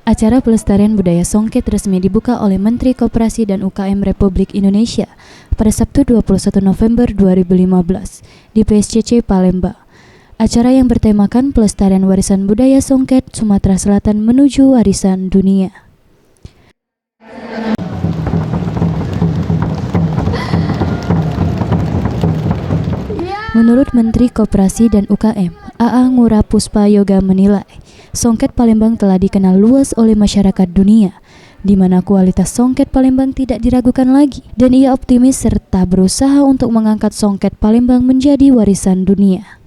Acara pelestarian budaya Songket resmi dibuka oleh Menteri Koperasi dan UKM Republik Indonesia pada Sabtu 21 November 2015 di PSCC Palembang. Acara yang bertemakan pelestarian warisan budaya Songket Sumatera Selatan menuju warisan dunia. Menurut Menteri Koperasi dan UKM, AA Ngurah Puspa Yoga menilai, Songket Palembang telah dikenal luas oleh masyarakat dunia, di mana kualitas Songket Palembang tidak diragukan lagi, dan ia optimis serta berusaha untuk mengangkat Songket Palembang menjadi warisan dunia.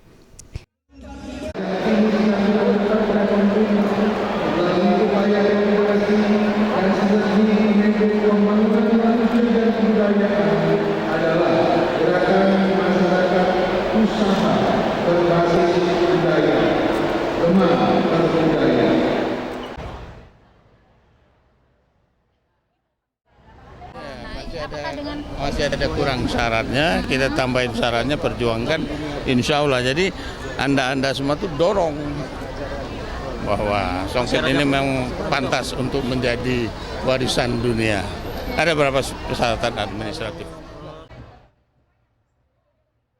Masih ada kurang syaratnya, kita tambahin syaratnya, perjuangkan, insya Allah. Jadi Anda semua tuh dorong bahwa Songket ini memang pantas untuk menjadi warisan dunia. Ada beberapa persyaratan administratif.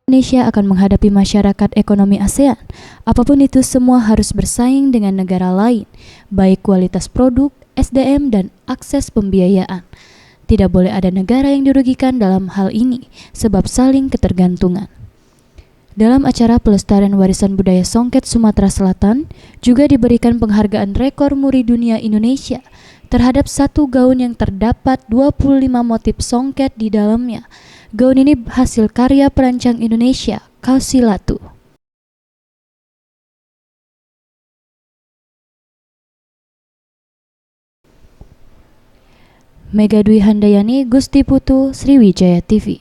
Indonesia akan menghadapi masyarakat ekonomi ASEAN. Apapun itu, semua harus bersaing dengan negara lain, baik kualitas produk, SDM, dan akses pembiayaan. Tidak boleh ada negara yang dirugikan dalam hal ini, sebab saling ketergantungan. Dalam acara pelestarian warisan budaya Songket Sumatera Selatan, juga diberikan penghargaan rekor muri dunia Indonesia terhadap satu gaun yang terdapat 25 motif Songket di dalamnya. Gaun ini hasil karya perancang Indonesia, Kausilatu. Mega Dwi Handayani, Gusti Putu, Sriwijaya TV.